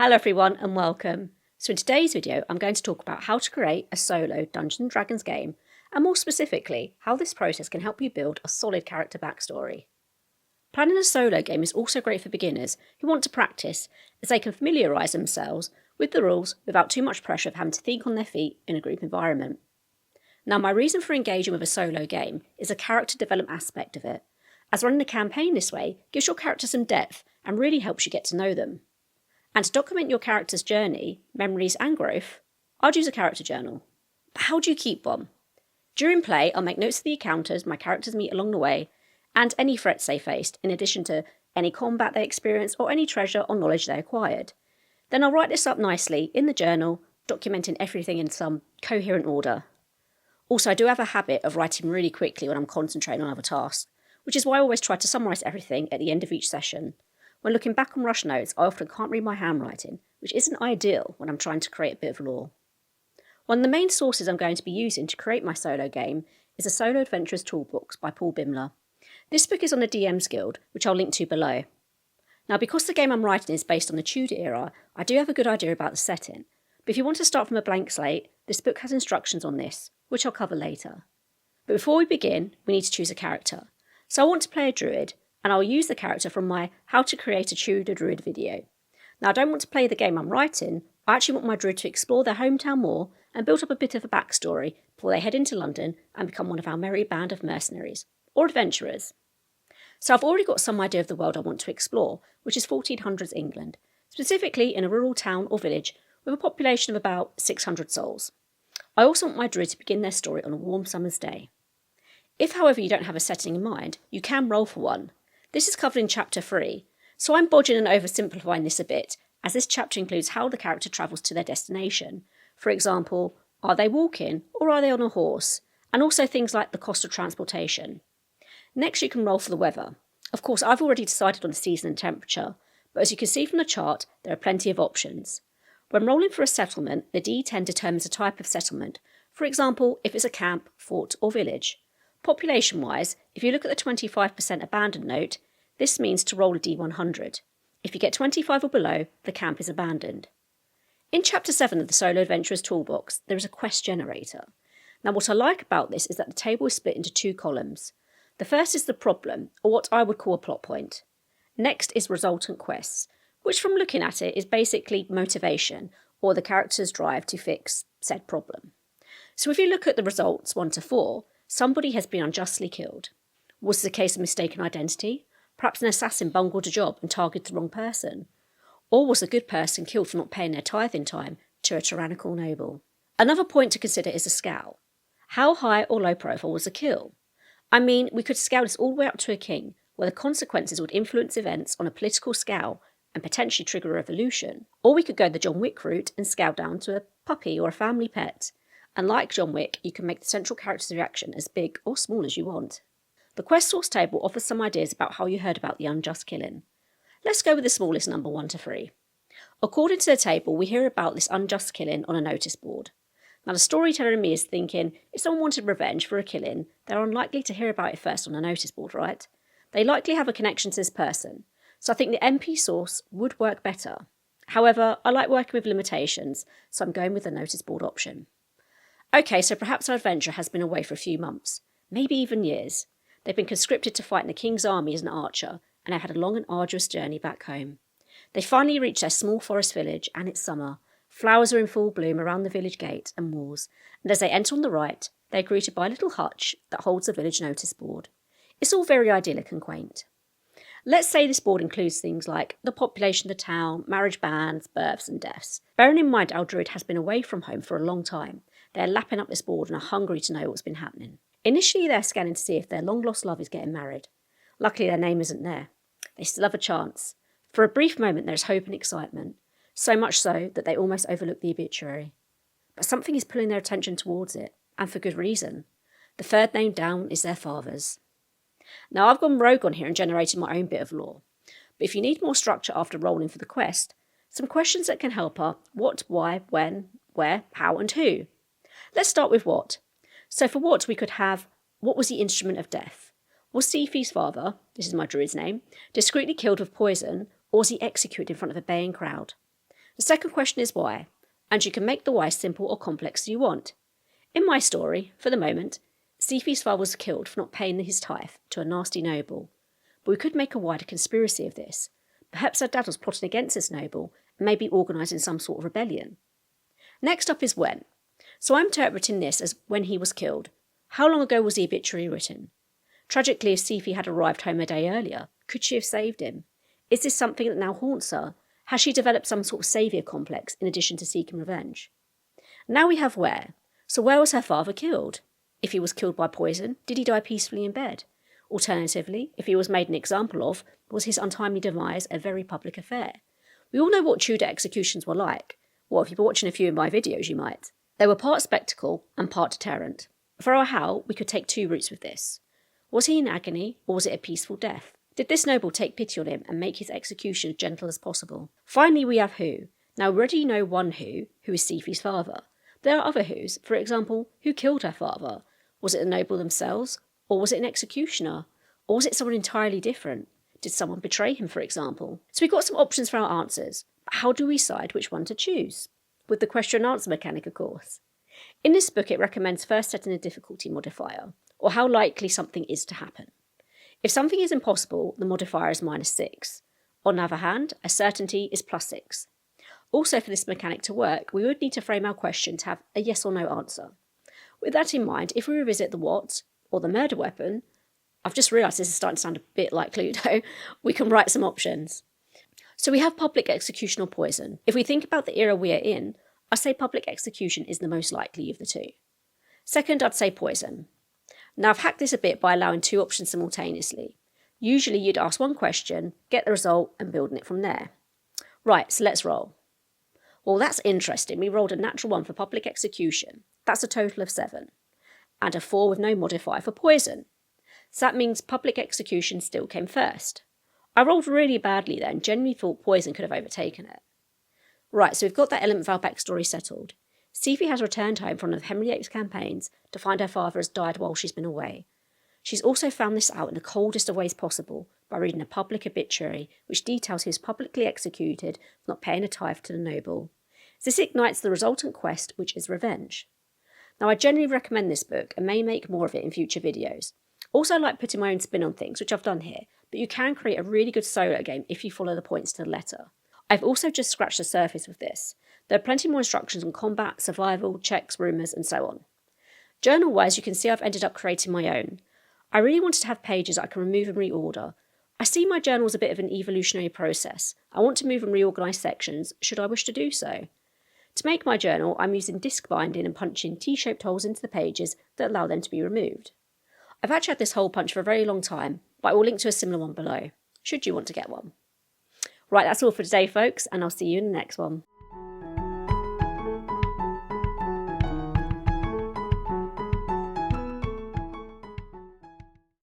Hello everyone and welcome. So in today's video I'm going to talk about how to create a solo Dungeons & Dragons game, and more specifically how this process can help you build a solid character backstory. Planning a solo game is also great for beginners who want to practice, as they can familiarise themselves with the rules without too much pressure of having to think on their feet in a group environment. Now, my reason for engaging with a solo game is the character development aspect of it, as running a campaign this way gives your character some depth and really helps you get to know them. And to document your character's journey, memories and growth, I'd use a character journal. But how do you keep one? During play, I'll make notes of the encounters my characters meet along the way, and any threats they faced, in addition to any combat they experienced or any treasure or knowledge they acquired. Then I'll write this up nicely in the journal, documenting everything in some coherent order. Also, I do have a habit of writing really quickly when I'm concentrating on other tasks, which is why I always try to summarise everything at the end of each session. When looking back on rush notes, I often can't read my handwriting, which isn't ideal when I'm trying to create a bit of lore. One of the main sources I'm going to be using to create my solo game is the Solo Adventurers Toolbox by Paul Bimler. This book is on the DM's Guild, which I'll link to below. Now, because the game I'm writing is based on the Tudor era, I do have a good idea about the setting, but if you want to start from a blank slate, this book has instructions on this, which I'll cover later. But before we begin, we need to choose a character. So I want to play a druid, and I'll use the character from my How to Create a Tudor Druid video. Now, I don't want to play the game I'm writing, I actually want my druid to explore their hometown more and build up a bit of a backstory before they head into London and become one of our merry band of mercenaries, or adventurers. So I've already got some idea of the world I want to explore, which is 1400s England, specifically in a rural town or village with a population of about 600 souls. I also want my druid to begin their story on a warm summer's day. If, however, you don't have a setting in mind, you can roll for one. This is covered in Chapter 3, so I'm bodging and oversimplifying this a bit, as this chapter includes how the character travels to their destination. For example, are they walking or are they on a horse? And also things like the cost of transportation. Next, you can roll for the weather. Of course, I've already decided on the season and temperature, but as you can see from the chart, there are plenty of options. When rolling for a settlement, the D10 determines the type of settlement. For example, if it's a camp, fort or village. Population-wise, if you look at the 25% abandoned note, this means to roll a D100. If you get 25 or below, the camp is abandoned. In Chapter 7 of the Solo Adventurers Toolbox, there is a quest generator. Now, what I like about this is that the table is split into two columns. The first is the problem, or what I would call a plot point. Next is resultant quests, which from looking at it is basically motivation, or the character's drive to fix said problem. So if you look at the results 1 to 4, somebody has been unjustly killed. Was this a case of mistaken identity? Perhaps an assassin bungled a job and targeted the wrong person? Or was a good person killed for not paying their tithe in time to a tyrannical noble? Another point to consider is the scale. How high or low profile was the kill? I mean, we could scale this all the way up to a king, where the consequences would influence events on a political scale and potentially trigger a revolution. Or we could go the John Wick route and scale down to a puppy or a family pet. And like John Wick, you can make the central character's reaction as big or small as you want. The quest source table offers some ideas about how you heard about the unjust killing. Let's go with the smallest number 1 to 3. According to the table, we hear about this unjust killing on a notice board. Now, the storyteller in me is thinking, if someone wanted revenge for a killing, they're unlikely to hear about it first on a notice board, right? They likely have a connection to this person, so I think the MP source would work better. However, I like working with limitations, so I'm going with the notice board option. Okay, so perhaps our adventurer has been away for a few months, maybe even years. They've been conscripted to fight in the king's army as an archer, and have had a long and arduous journey back home. They finally reach their small forest village, and it's summer. Flowers are in full bloom around the village gate and walls, and as they enter on the right, they're greeted by a little hutch that holds the village notice board. It's all very idyllic and quaint. Let's say this board includes things like the population of the town, marriage bans, births and deaths. Bearing in mind our druid has been away from home for a long time, they're lapping up this board and are hungry to know what's been happening. Initially, they're scanning to see if their long-lost love is getting married. Luckily, their name isn't there. They still have a chance. For a brief moment, there's hope and excitement. So much so that they almost overlook the obituary. But something is pulling their attention towards it, and for good reason. The third name down is their father's. Now, I've gone rogue on here and generated my own bit of lore. But if you need more structure after rolling for the quest, some questions that can help are what, why, when, where, how and who. Let's start with what. So for what, we could have, what was the instrument of death? Was Sifi's father, this is my druid's name, discreetly killed with poison, or was he executed in front of a baying crowd? The second question is why, and you can make the why simple or complex as you want. In my story, for the moment, Sifi's father was killed for not paying his tithe to a nasty noble, but we could make a wider conspiracy of this. Perhaps her dad was plotting against this noble and maybe organising some sort of rebellion. Next up is when. So I'm interpreting this as when he was killed. How long ago was the obituary written? Tragically, if Sifi had arrived home a day earlier, could she have saved him? Is this something that now haunts her? Has she developed some sort of saviour complex in addition to seeking revenge? Now we have where. So where was her father killed? If he was killed by poison, did he die peacefully in bed? Alternatively, if he was made an example of, was his untimely demise a very public affair? We all know what Tudor executions were like. Well, if you've been watching a few of my videos, you might. They were part spectacle and part deterrent. For our how, we could take two routes with this. Was he in agony, or was it a peaceful death? Did this noble take pity on him and make his execution as gentle as possible? Finally, we have who. Now, we already know one who is Sifi's father. There are other who's. For example, who killed her father? Was it the noble themselves? Or was it an executioner? Or was it someone entirely different? Did someone betray him, for example? So we've got some options for our answers, but how do we decide which one to choose? With the question and answer mechanic, of course. In this book, it recommends first setting a difficulty modifier, or how likely something is to happen. If something is impossible, the modifier is -6. On the other hand, a certainty is +6. Also, for this mechanic to work, we would need to frame our question to have a yes or no answer. With that in mind, if we revisit the what, or the murder weapon, I've just realised this is starting to sound a bit like Cluedo, we can write some options. So we have public execution or poison. If we think about the era we are in, I'd say public execution is the most likely of the two. Second, I'd say poison. Now I've hacked this a bit by allowing two options simultaneously. Usually you'd ask one question, get the result, and building it from there. Right, so let's roll. Well, that's interesting. We rolled a natural 1 for public execution. That's a total of 7. And a 4 with no modifier for poison. So that means public execution still came first. I rolled really badly there and genuinely thought poison could have overtaken it. Right, so we've got that element of our backstory settled. Sifi has returned home from one of Henry VIII's campaigns to find her father has died while she's been away. She's also found this out in the coldest of ways possible by reading a public obituary which details he was publicly executed for not paying a tithe to the noble. This ignites the resultant quest, which is revenge. Now, I generally recommend this book and may make more of it in future videos. Also, I like putting my own spin on things, which I've done here, but you can create a really good solo game if you follow the points to the letter. I've also just scratched the surface with this. There are plenty more instructions on combat, survival, checks, rumours, and so on. Journal-wise, you can see I've ended up creating my own. I really wanted to have pages I can remove and reorder. I see my journal as a bit of an evolutionary process. I want to move and reorganise sections, should I wish to do so. To make my journal, I'm using disc binding and punching T-shaped holes into the pages that allow them to be removed. I've actually had this hole punch for a very long time, but I will link to a similar one below, should you want to get one. Right, that's all for today, folks, and I'll see you in the next one.